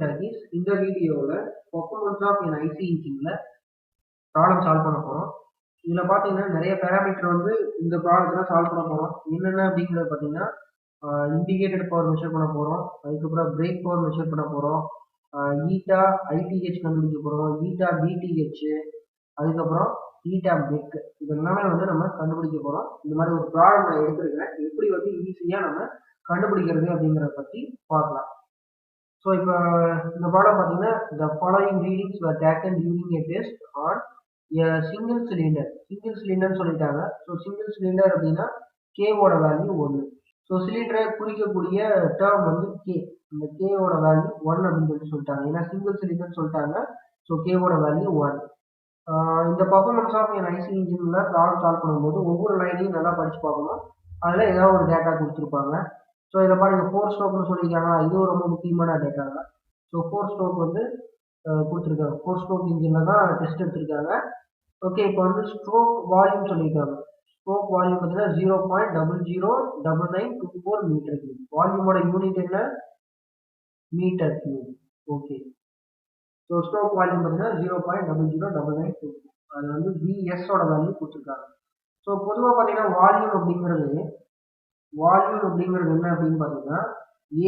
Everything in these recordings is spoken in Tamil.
techies. இந்த வீடியோவில் performance of an IC engine problem solve பண்ண போகிறோம். இதில் பார்த்தீங்கன்னா நிறைய பேராமீட்டர் வந்து இந்த ப்ராப்ளத்தில் சால்வ் பண்ண போகிறோம். என்னென்ன அப்படிங்கிறது பார்த்தீங்கன்னா இண்டிகேட்டட் பவர் மெஷர் பண்ண போகிறோம், அதுக்கப்புறம் பிரேக் பவர் மெஷர் பண்ண போகிறோம், ஈட்டா ஐடிஹெச் கண்டுபிடிக்க போகிறோம், ஈட்டா பிடிஹெச், அதுக்கப்புறம் ஈட்டா பெக். இது எல்லாமே வந்து நம்ம கண்டுபிடிக்க போகிறோம். இந்த மாதிரி ஒரு ப்ராப்ளம் நான் எடுத்துருக்கேன், எப்படி வந்து ஈஸியாக நம்ம கண்டுபிடிக்கிறது அப்படிங்கிறத பற்றி பார்க்கலாம். ஸோ இப்போ இந்த ப்ராப்ளம் பார்த்தீங்கன்னா the following readings were taken during a test on a single cylinder. Single சிலிண்டர்னு சொல்லிட்டாங்க. ஸோ சிங்கிள் சிலிண்டர் அப்படின்னா கேவோட வேல்யூ 1. ஸோ சிலிண்டரை குறிக்கக்கூடிய டேர்ம் வந்து கே. இந்த கேவோட வேல்யூ 1 அப்படின்னு சொல்லிட்டாங்க. ஏன்னா சிங்கிள் சிலிண்டர் சொல்லிட்டாங்க. ஸோ கேவோட வேல்யூ 1. இந்த பர்ஃபார்மன்ஸ் ஆஃப் என் ஐசி இன்ஜினில் ப்ராப்ளம் சால்வ் பண்ணும்போது ஒவ்வொரு லைனையும் நல்லா படித்து பார்க்கணும். அதில் ஏதாவது ஒரு டேட்டா கொடுத்துருப்பாங்க. ஸோ இதை பாருங்க 4 ஸ்ட்ரோக்னு சொல்லியிருக்காங்க. இதுவும் ரொம்ப முக்கியமான டேட்டாங்க. ஸோ 4 ஸ்ட்ரோக் வந்து கொடுத்துருக்காங்க. 4 ஸ்ட்ரோக் இன்ஜினில் தான் டெஸ்ட் எடுத்திருக்காங்க. ஓகே, இப்போ வந்து ஸ்ட்ரோக் வால்யூம் சொல்லியிருக்காங்க. ஸ்ட்ரோக் வால்யூம் பார்த்தீங்கன்னா 0.009924 மீட்டர் கியூப். வால்யூமோட யூனிட் என்ன? Metre cube. Okay, so stroke volume பார்த்தீங்கன்னா 0.009924. அது வந்து விஎஸோட வேல்யூ கொடுத்துருக்காங்க. ஸோ பொதுவாக பார்த்தீங்கன்னா வால்யூம் அப்படிங்கிறது என்ன அப்படின்னு பார்த்தீங்கன்னா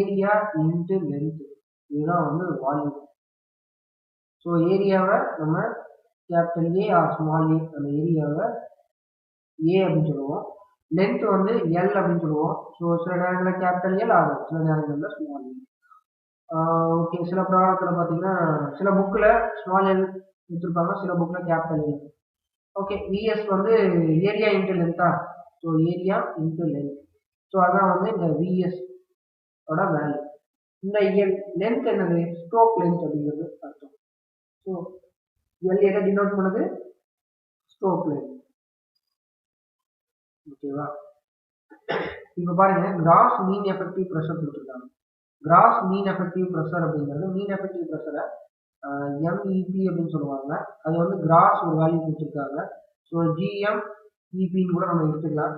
ஏரியா இன்ட்டு லென்த். இதுதான் வந்து வால்யூம். ஸோ ஏரியாவை நம்ம capital A or small A, அந்த ஏரியாவை ஏ அப்படின்னு சொல்லுவோம். லென்த் வந்து எல் அப்படின்னு சொல்லுவோம். ஸோ சில நேரங்களில் கேபிட்டல் எல் ஆகும், சில நேரங்களில் ஸ்மால் ஏ. ஓகே, சில ப்ராடக்டில் பார்த்தீங்கன்னா சில புக்கில் ஸ்மால் எல் கொடுத்துருப்பாங்க, சில புக்கில் கேபிட்டல் எல். ஓகே, விஎஸ் வந்து ஏரியா இன்ட்டு லென்த்தா. So area into length. So அதான் வந்து இந்த விஎஸ் ஓட வேல்யூ. இந்த எல் லென்த் என்னது? ஸ்ட்ரோக் லென்த் அப்படிங்கிறது அர்த்தம். ஸோ எல் எதை டினோட் பண்ணுது? Stroke length. ஓகேவா? இப்போ பாருங்க, கிராஸ் மீன் எஃபெக்டிவ் ப்ரெஷர் கொடுத்துருக்காங்க. கிராஸ் மீன் எஃபெக்டிவ் ப்ரெஷர் அப்படிங்கிறது மீன் எஃபெக்டிவ் ப்ரெஷரை எம்இபி அப்படின்னு சொல்லுவாங்க. அது வந்து கிராஸ் ஒரு வேல்யூ கொடுத்துருக்காங்க. ஸோ ஜிஎம்இபின்னு கூட நம்ம எடுத்துக்கலாம்,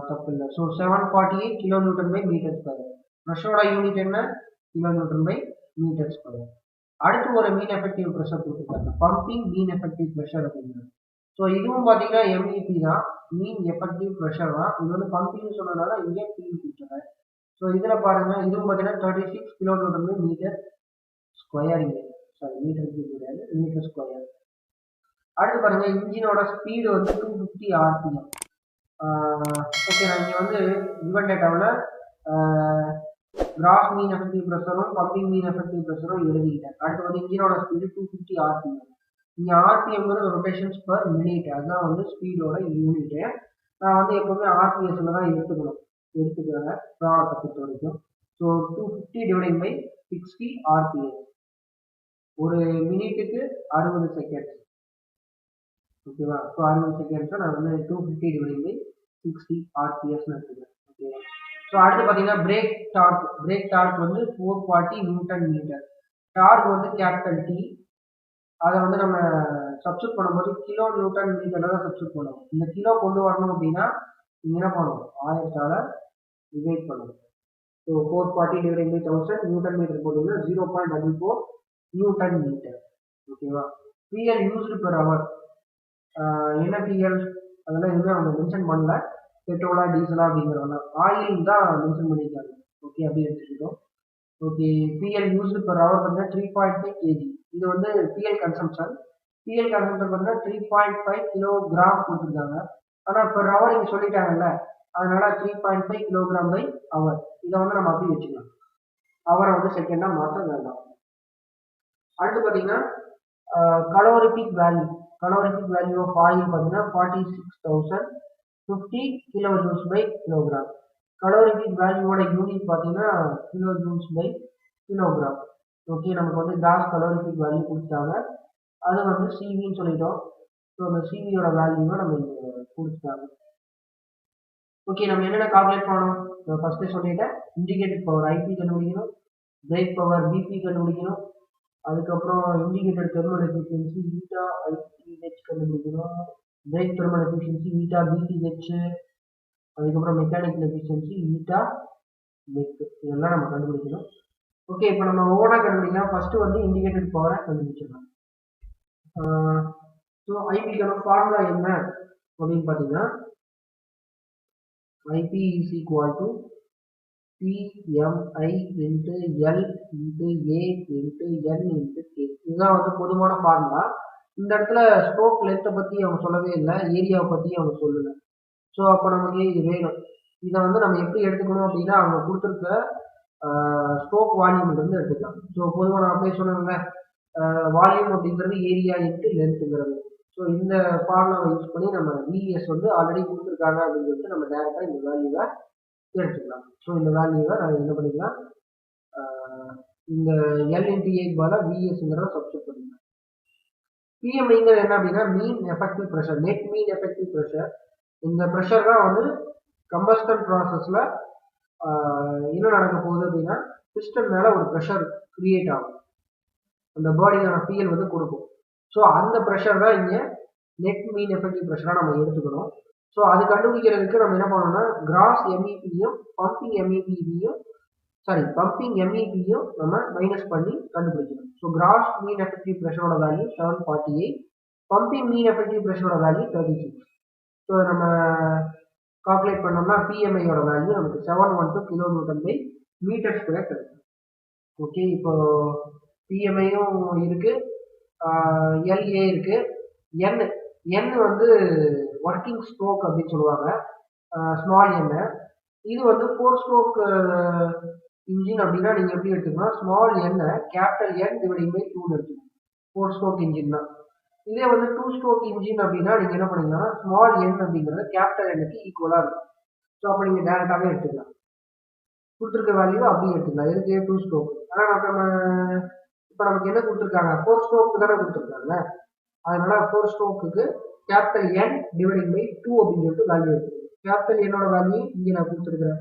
தப்பு இல்லை. So 748 kilo newton by metre square. ப்ரெஷரோட யூனிட் என்ன? Kilo newton by metre square. அடுத்து ஒரு மீன் எஃபெக்டிவ் ப்ரெஷர் கொடுத்துருக்காங்க, பம்பிங் மீன் எஃபெக்டிவ் ப்ரெஷர் அப்படிங்கிறது. ஸோ இதுவும் பார்த்தீங்கன்னா எம்இபி தான், மீன் எஃபெக்டிவ் ப்ரெஷர் தான். இது வந்து பம்பிங் சொன்னதுனால இங்கே பி கொடுத்துருக்கேன். ஸோ இதில் பாருங்க, இதுவும் பார்த்தீங்கன்னா 36 kilo newton by metre square. Sorry, metre cube கிடையாது, மீட்டர் ஸ்கொயர். அடுத்து பாருங்க, இன்ஜினோட ஸ்பீடு வந்து 250 ஆர்பிஎம். ஓகே, நான் இங்கே வந்து கிவன் டேட்டாவில் cross mean effective ப்ரெஷரும் pumping mean effective ப்ரெஷரும் எழுதிக்கிட்டேன். அடுத்து வந்து இன்ஜினோட ஸ்பீடு 250 ஆர்பிஎம். இங்கே ஆர்பிஎம்ங்கிறது ரொட்டேஷன்ஸ் பர் மினிட், அதுதான் வந்து ஸ்பீடோட யூனிட்டு. நான் வந்து எப்போவுமே ஆர்பிஎஸ்ல தான் எடுத்துக்கிறேன் ப்ராடக்டை பொறுத்த வரைக்கும். So 250 dividing by 60 RPS. ஒரு மினிட்டுக்கு 60 செகண்ட்ஸ். ஓகேவா? ஸோ 60 செகண்ட்ஸை நான் வந்து 250 டிவைடிங் பை 60 ஆர்பிஎஸ்ன்னு எடுத்துக்கிறேன். ஓகே, ஸோ அடுத்து பார்த்தீங்கன்னா பிரேக் டார்க் வந்து 440 நியூட்டன் மீட்டர். டார்க் வந்து கேபிட்டல் டி. அதை வந்து நம்ம சப்ஸ்டியூட் பண்ணும்போது கிலோ நியூட்டன் மீட்டரில் தான் சப்ஸ்டியூட் பண்ணுவோம். இந்த கிலோ கொண்டு வரணும் அப்படின்னா நீங்கள் என்ன பண்ணணும்? 1000ஆல் டிவைட் பண்ணணும். So 440 dividing by 1000 newton metre போட்டிங்கன்னா 0.44 நியூட்டன் மீட்டர். ஓகேவா? Fuel used per hour. என்ன ஃபியல் அதெல்லாம் எதுவுமே அவங்க மென்ஷன் பண்ணல. பெட்ரோலா டீசலா அப்படிங்கிறவங்க ஆயில் தான் மென்ஷன் பண்ணியிருக்காங்க. ஓகே, அப்படி எடுத்துக்கிட்டோம். ஓகே, ஃபியல் யூஸ்டு பெர் ஹவர் பார்த்தீங்கன்னா 3.5 கேஜி. இது வந்து ஃபியல் கன்சம்ஷன் பார்த்தீங்கன்னா 3.5 கிலோகிராம் கொடுத்துருக்காங்க. ஆனால் பெர் ஹவர் இங்கே சொல்லிட்டாங்கல்ல, அதனால 3.5 கிலோகிராம் பை ஹவர். இதை வந்து நம்ம அப்படி வச்சுக்கலாம். ஹவரை வந்து செகண்டாக மாற்ற வேண்டாம். அடுத்து பார்த்தீங்கன்னா கலோரிபிக் வேல்யூ ஆஃப் ஆயில் பார்த்தீங்கன்னா 46,050 kilo joules by kilogram. Calorific வேல்யூவோட யூனிட் பார்த்தீங்கன்னா kilo joules by kilogram. Okay, நமக்கு வந்து கிராஸ் கலோரிபிக் வேல்யூ கொடுத்தாங்க, அது வந்து சிவின்னு சொல்லிட்டோம். ஸோ அந்த சிவியோட வேல்யூவை நம்ம இங்கே கொடுத்துட்டாங்க. ஓகே, நம்ம என்னென்ன கால்குலேட் பண்ணணும்? நான் ஃபர்ஸ்ட்டே சொல்லிட்டேன். இண்டிகேட்டட் பவர் ஐபி கண்டுபிடிக்கணும், பிரேக் பவர் பிபி கண்டுபிடிக்கணும், அதுக்கப்புறம் indicated thermal efficiency eta ITH கண்டுபிடிக்கணும், break thermal efficiency eta BTh, அதுக்கப்புறம் மெக்கானிக்கல் எஃபிஷியன்சி ஈட்டா பெக். இதெல்லாம் நம்ம கண்டுபிடிக்கணும். ஓகே, இப்போ நம்ம ஓனா கண்டுபிடிக்கலாம். ஃபர்ஸ்ட் வந்து இண்டிகேட்டட் பவரை கண்டுபிடிச்சிடலாம். ஸோ ஐபிக்கான ஃபார்முலா என்ன அப்படின்னு பார்த்தீங்கன்னா, IP is equal to PMI into L into A into N into K. இதுதான் வந்து பொதுவான ஃபார்முலா. இந்த இடத்துல ஸ்ட்ரோக் லென்த்தை பற்றி அவங்க சொல்லவே இல்லை, ஏரியாவை பற்றி அவங்க சொல்லலை. ஸோ அப்போ நமக்கு இது வேணும். இதை வந்து நம்ம எப்படி எடுத்துக்கணும் அப்படின்னா, அவங்க கொடுத்துருக்க ஸ்ட்ரோக் வால்யூம்லேருந்து எடுத்துக்கலாம். ஸோ பொதுவாக நான் அப்படியே சொன்னேன்ல, வால்யூம் அப்படிங்கிறது ஏரியா இன்ட்டு லென்த்துங்கிறது. ஸோ இந்த ஃபார்முலாவை யூஸ் பண்ணி நம்ம விஎஸ் வந்து ஆல்ரெடி கொடுத்துருக்காங்க அப்படின்னு சொல்லிட்டு நம்ம டேரெக்டாக இந்த வேல்யூவை எடுத்துக்கலாம். ஸோ இந்த வேல்யூவை நான் என்ன பண்ணிக்கலாம், இந்த எல் இன்டி ஏக்கு பதிலாக விஎஸ்ங்கிறத சப்ஸ்டிட் பண்ணிக்கலாம். பிஎம்ஐங்கிறது என்ன அப்படின்னா மீன் எஃபெக்டிவ் ப்ரெஷர், நெட் மீன் எஃபெக்டிவ் ப்ரெஷர். இந்த ப்ரெஷர் தான் வந்து கம்பஸ்டன் ப்ராசஸில் என்ன நடக்க போகுது அப்படின்னா, பிஸ்டன் மேலே ஒரு ப்ரெஷர் கிரியேட் ஆகும், அந்த பாடிக்கான ஃபியல் வந்து கொடுக்கும். ஸோ அந்த ப்ரெஷர் தான் இங்கே நெட் மீன் எஃபெக்டிவ் ப்ரெஷராக நம்ம எடுத்துக்கணும். ஸோ அது கண்டுபிடிக்கிறதுக்கு நம்ம என்ன பண்ணணும்னா, கிராஸ் எம்இபியும் பம்பிங் எம்இபியும் நம்ம மைனஸ் பண்ணி கண்டுபிடிக்கணும். ஸோ கிராஸ் மீன் எஃபெக்டிவ் ப்ரெஷரோட வேல்யூ 748, பம்பிங் மீன் எஃபெக்டிவ் ப்ரெஷரோட வேல்யூ 36. ஸோ நம்ம கால்குலேட் பண்ணோம்னா பிஎம்ஐயோட வேல்யூ நமக்கு 712 kilo newton by metre square கிடைக்கும். ஓகே, இப்போ பிஎம்ஐயும் இருக்கு, எல்ஏ இருக்கு, என் வந்து ஒர்க்கிங் ஸ்ட்ரோக் அப்படின்னு சொல்லுவாங்க, ஸ்மால் என். இது வந்து 4 ஸ்ட்ரோக் இன்ஜின் அப்படின்னா நீங்கள் எப்படி எடுத்துக்கலாம், ஸ்மால் எண்ணை கேபிட்டல் என் டிவைடிங் பை 2 எடுத்துக்கணும், 4 ஸ்ட்ரோக் இன்ஜின் தான். இதே வந்து 2 ஸ்ட்ரோக் இன்ஜின் அப்படின்னா நீங்கள் என்ன பண்ணீங்கன்னா, ஸ்மால் என் அப்படிங்கிறது கேபிட்டல் எண்ணுக்கு ஈக்குவலாக இருக்கும். ஸோ அப்போ நீங்கள் டேரெக்டாகவே எடுத்துக்கலாம், கொடுத்துருக்க வேல்யூ அப்படியே எடுத்துக்கலாம். எதுக்கு 2 ஸ்ட்ரோக். ஆனால் நம்ம இப்போ நமக்கு என்ன கொடுத்துருக்காங்க, 4 ஸ்ட்ரோக்கு தானே கொடுத்துருக்காங்க. அதனால 4 ஸ்ட்ரோக்குக்கு கேபிட்டல் என் டிவைடிங் பை 2 அப்படின்னு சொல்லிட்டு வேல்யூ எடுத்துக்கணும். கேபிட்டல் என்னோட வேல்யூ இங்கே நான் கொடுத்துருக்கிறேன்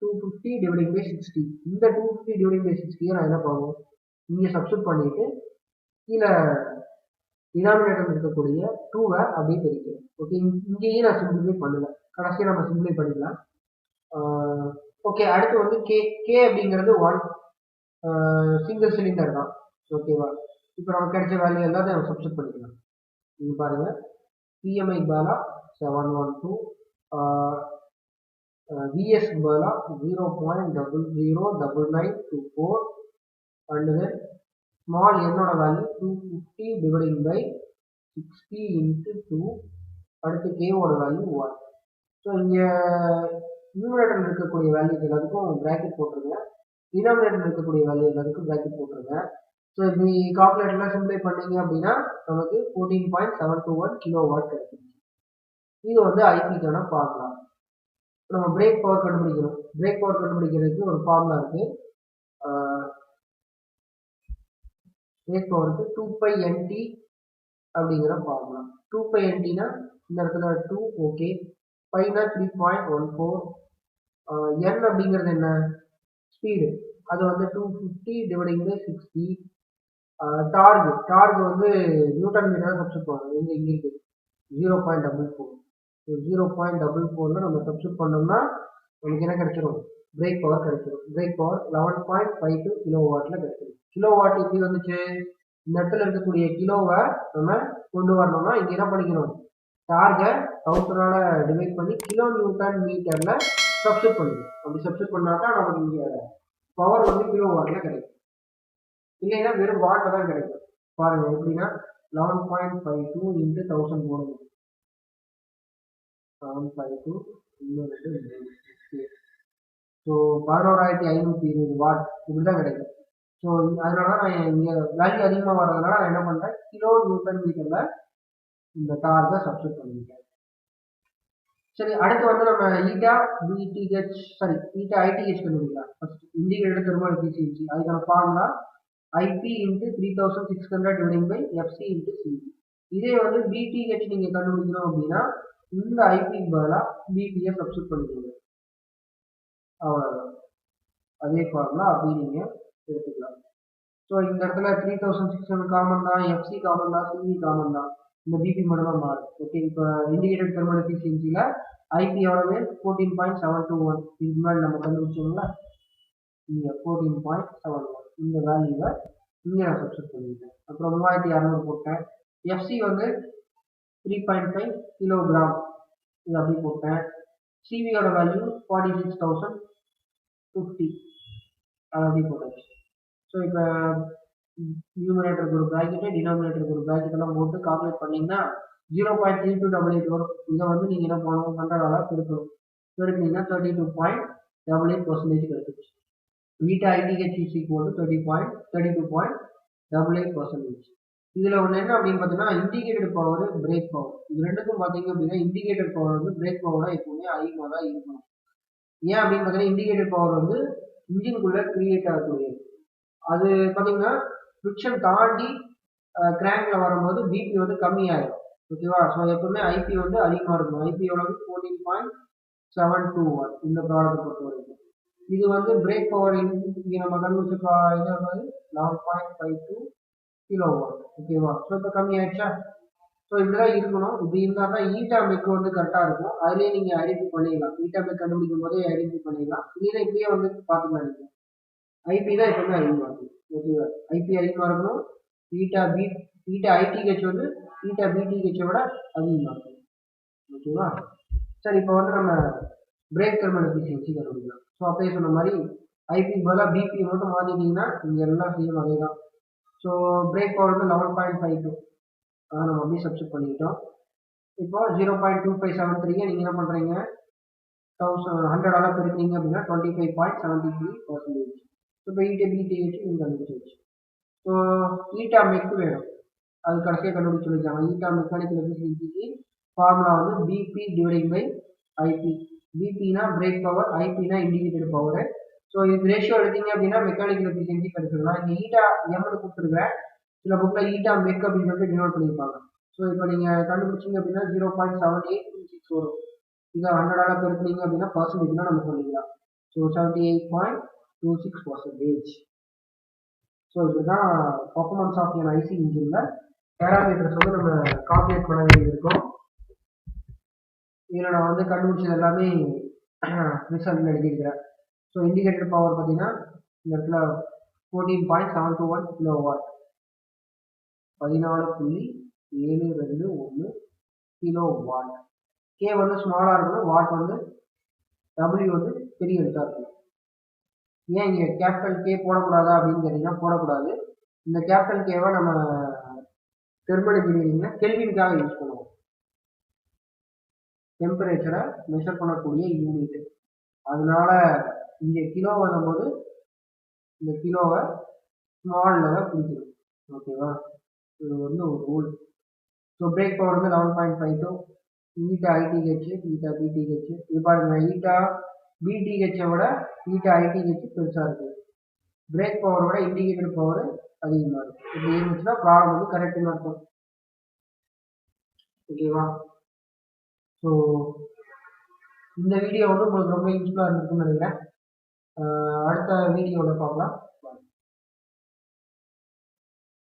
250 டிவைடிங் பை 60. இந்த 250 டிவைடிங் பை 60 நான் என்ன பண்ணுவோம், இங்கே சப்ஸ்டிட் பண்ணிட்டு கீழே டினாமினேட்டர் இருக்கக்கூடிய 2வை அப்படியே தெரிவிக்கிறேன். ஓகே, இங்கேயும் நான் சிம்பிளிஃபை பண்ணல, கடைசியாக நம்ம சிம்பிளை பண்ணிக்கலாம். ஓகே, அடுத்து வந்து கே அப்படிங்கிறது 1 சிங்கிள் சிலிண்டர் தான். ஓகேவா, இப்போ நமக்கு கிடைச்ச வேல்யூ எல்லாத்தையும் நம்ம சப்ஸ்டிட் பண்ணிக்கலாம். இங்கே பாருங்க, பிஎம்ஐ பாலா 712, விஎஸ் பாலா 0.009924, அண்ட் தென் ஸ்மால் என்னோட வேல்யூ 250 டிவைடிங் பை 60 இன்ட்டு 2, அடுத்து கேவோட வேல்யூ 1. ஸோ இங்கே நியூமரேட்டரில் இருக்கக்கூடிய வேல்யூஸ் எல்லாத்துக்கும் ப்ராக்கெட் போட்டுருங்க, டினாமினேட்டரில் இருக்கக்கூடிய வேல்யூ எல்லாத்துக்கும் ப்ராக்கெட் போட்டுருங்க. ஸோ இப்படி கால்குலேட்டர்லாம் சிம்பிளை பண்ணீங்க அப்படின்னா நமக்கு 14.721 கிலோ வாட் கிடைக்கும். இது வந்து ஐபிக்கான ஃபார்முலா. நம்ம பிரேக் பவர் கண்டுபிடிக்கணும். பிரேக் பவர் கண்டுபிடிக்கிறதுக்கு ஒரு ஃபார்முலா இருக்கு. பிரேக் பவருக்கு 2πnt அப்படிங்கிற ஃபார்முலா. 2πntனா இந்த இடத்துல 2, ஓகே, பைனா 3.14, என் அப்படிங்கிறது என்ன, ஸ்பீடு, அது வந்து 250 டிவைடிங் பை 60, டார்க் வந்து நியூட்டன் மீட்டர் சப்ஸ்டிட் பண்ணணும். இங்கே இருக்கு 0.44. 0.44 நம்ம சப்ஸ்டிட் பண்ணோம்னா நமக்கு என்ன கிடைச்சிடும், பிரேக் பவர் கிடைச்சிடும். பிரேக் பவர் 11.52 கிலோ வாட்ல கிடைச்சிடும். கிலோ வாட் எப்படி வந்துச்சு, இந்த இடத்துல இருக்கக்கூடிய கிலோவை நம்ம கொண்டு வரணும்னா இங்கே என்ன பண்ணிக்கணும், டார்கை 1000ஆல டிவைட் பண்ணி கிலோ நியூட்டன் மீட்டர்ல சப்ஸ்டிட் பண்ணிக்கணும். அப்படி சப்ஸ்டிட் பண்ணாக்கா நமக்கு இங்கே பவர் வந்து கிலோ வாட்ல கிடைக்கும், இல்லைன்னா வெறும் வாட்ல தான் கிடைக்கும். பாருங்க எப்படின்னா 11.52 இன்ட்டு 1000 போடணும், 752 இன்னொரு 2. ஸோ 11520 வாட் இப்படி தான் கிடைக்கும். ஸோ அதனால தான் நான் இங்கே வேல்யூ அதிகமாக வர்றதுனால நான் என்ன பண்ணுறேன், கிலோ நியூட்டன் மீட்டரில் இந்த டார்கை சப்ஸ்டிட் பண்ணிட்டேன். சரி, அடுத்து வந்து நம்ம ஈட்டா ஐடிஹெச் கண்டுபிடிக்கலாம். ஃபர்ஸ்ட் இண்டிகேட்டர் தெர்மல் எஃபிஷியன்சி, அதுக்கான formula IP into 3600 dividing by FC into CB. இதே வந்து பிடிஹெச் நீங்கள் கண்டுபிடிக்கணும் அப்படின்னா இந்த ஐபிக்கு பதிலாக பிபியை சப்ஸ்டிட் பண்ணிக்கோங்க, அவ்வளோதான். அதே ஃபார்முலா அப்படி நீங்கள் எடுத்துக்கலாம். ஸோ இந்த இடத்துல 3600 காமன் தான், எஃப்சி காமன் தான், சிவி காமன் தான், இந்த பிபி மட்டும் தான் மாறும். ஓகே, இப்போ இண்டிகேட்டட் தெர்மல் எஃபிஷியன்சியில் ஐபி எவ்வளவு 14.721, இதுக்கு முன்னாடி நம்ம கண்டுபிடிச்சோம்ல, இங்கே 14.71 இந்த வேல்யூவை இங்கே நான் சப்ஸ்டிட் பண்ணிட்டேன். அப்புறம் 3200 போட்டேன். எஃப்சி வந்து 3.5 கிலோகிராம் இது அப்படி போட்டேன். சிவியோட வேல்யூ 46,050 அது அப்படி போட்டாச்சு. ஸோ இப்போ நியூமரேட்டருக்கு ஒரு ப்ராக்கெட்டு டினாமினேட்டருக்கு ஒரு ப்ராக்கெட் எல்லாம் போட்டு கால்குலேட் பண்ணிங்கன்னா 0.3288 வரும். இதை வந்து நீங்கள் என்ன பண்ணணும், 100 பெருக்கணும். பெருக்கினீங்கன்னா 32.88% கிடைச்சிச்சு. Eta ITH is equal to 32.88%. இதில் ஒன்று என்ன அப்படின்னு பார்த்தீங்கன்னா இண்டிகேட்டட் பவர், பிரேக் பவர், இது ரெண்டுக்கும் பார்த்தீங்க அப்படின்னா இண்டிகேட்டட் பவர் வந்து பிரேக் பவரோட எப்பவுமே அதிகமாக தான் இருக்கணும். ஏன் அப்படின்னு பார்த்தீங்கன்னா இண்டிகேட்டட் பவர் வந்து இன்ஜினுக்குள்ளே கிரியேட் ஆகக்கூடியது. அது பார்த்தீங்கன்னா ஃப்ரிக்ஷன் தாண்டி கிராங்க்ல வரும்போது பிபி வந்து கம்மியாயிடும். ஓகேவா? ஸோ எப்பவுமே ஐபி வந்து அதிகமாக இருக்கணும். ஐபி எவ்வளவு? 14.721 இந்த ப்ராடக்ட் பொறுத்த வரைக்கும். இது வந்து பிரேக் பவர் இங்கே நம்ம கண்டுபிடிச்ச இது வந்து 11.52 கிலோவாட். ஓகேவா? ஸோ இப்போ கம்மி ஆயிடுச்சா? ஸோ இப்படிதான் இருக்கணும். இப்படி இருந்தால் தான் ஈட்டா மெக் வந்து கரெக்டாக இருக்கும். அதுலேயே நீங்கள் ஐடென்டிஃபை பண்ணிடலாம். ஈட்டா மெக் கண்டுபிடிக்கும் போதே ஐடென்டிஃபை பண்ணிடலாம். இல்லைன்னா இப்படியே வந்து பார்த்துக்கலாம். நீங்கள் ஐபி தான் எப்பவுமே அதிகமாக இருக்கும். ஓகேவா? ஐபி அதிகமாக இருக்கணும். ஈட்டா ஐடிஹெச் வந்து ஈட்டா பிடிஹெச்சை விட அதிகமாக இருக்கும். ஓகேவா? சரி, இப்போ வந்து நம்ம பிரேக் தெர்மல் எஃபிஷியன்சி கண்டுபிடிக்கலாம். ஸோ அப்பயே சொன்ன மாதிரி ஐபி பதிலாக பிபி மட்டும் மாற்றிட்டீங்கன்னா இங்கே எல்லாம் சேம் அதே தான். ஸோ பிரேக் பவர் வந்து 11.52 அதை நம்ம அப்படியே சப்ஸ்டிட் பண்ணிக்கிட்டோம். இப்போ 0.2573 நீங்கள் என்ன பண்ணுறீங்க, 100 பெருக்கிறீங்க அப்படின்னா 25.73%. ஸோ இப்போ ஈட்டா பிடிஹெச் நீங்கள் கண்டுபிடிச்சிருச்சு. ஸோ ஈட்டா மெக் வேணும், அது கடைசியாக கண்டுபிடிச்சு சொல்லியிருக்காங்க. ஈட்டா மெக்கானிக்கல் எஃபிஷியன்சிக்கு ஃபார்முலா வந்து பிபி டிவைடிங் பை ஐபி. பிபினா பிரேக் பவர், ஐபினா இண்டிகேட்டட் பவர். ஸோ இது ரேஷியோ எடுத்தீங்க அப்படின்னா மெக்கானிக்கல் எஃபிஷியன்சி கிடைச்சிடலாம். இந்த ஈட்டா எம்னு கொடுத்துருக்கிறேன், சில புக்கில் ஈட்டா மெக் அப்படின்னு சொல்லிட்டு டினோட் பண்ணியிருப்பாங்க. ஸோ இப்போ நீங்கள் கண்டுபிடிச்சிங்க அப்படின்னா 0.7826 வரும். இதை 100 பெருக்குனீங்க அப்படின்னா பர்சன்டேஜ்னா நம்ம சொல்லிக்கலாம். ஸோ 78.26%. ஸோ இதுதான் பர்ஃபார்மன்ஸ் ஆஃப் என் ஐசி இன்ஜினில் பேராமீட்டர்ஸ் வந்து நம்ம கால்குலேட் பண்ண வேண்டியிருக்கோம். இதில் நான் வந்து கண்டுபிடிச்சது எல்லாமே ரிசல்ட் எழுதியிருக்கிறேன். ஸோ இண்டிகேட்டட் பவர் பார்த்தீங்கன்னா இந்த இடத்துல 14.721 கிலோவாட், 14.721 கிலோவாட். கே வந்து ஸ்மாலாக இருக்கணும், வாட் வந்து டபிள்யூ வந்து பெரிய எழுத்தாக இருக்கணும். ஏன் இங்கே கேபிட்டல் கே போடக்கூடாதா அப்படின்னு கேட்டிங்கன்னா போடக்கூடாது. இந்த கேபிட்டல் கேவை நம்ம தெர்மல் இன்ஜினியரிங்கில் கெல்வினுக்காக யூஸ் பண்ணுவோம். டெம்பரேச்சரை மெஷர் பண்ணக்கூடிய யூனிட். அதனால இங்கே கிலோ வரும்போது இந்த கிலோவை ஸ்மாலில் தான் பிடிக்கணும். ஓகேவா? இது வந்து ஒரு ரூல். ஸோ பிரேக் பவர் வந்து 11.52. Eta ITH, eta BTH. இது பாருங்க, ஈட்டா பிடிஹெச்சை விட ஈட்டா ஐடிஹெச் பெருசாக இருக்குது. பிரேக் பவரோட இண்டிகேட்டட் பவர் அதிகமாக இருக்குது. இப்படி இருந்துச்சுன்னா ப்ராப்ளம் வந்து கரெக்டுன்னு அர்த்தம். ஓகேவா? ஸோ இந்த வீடியோ வந்து உங்களுக்கு ரொம்ப யூஸ்ஃபுல்லாக இருந்திருக்குன்னு நினைக்கிறேன். அடுத்த வீடியோவில் பார்க்கலாம்.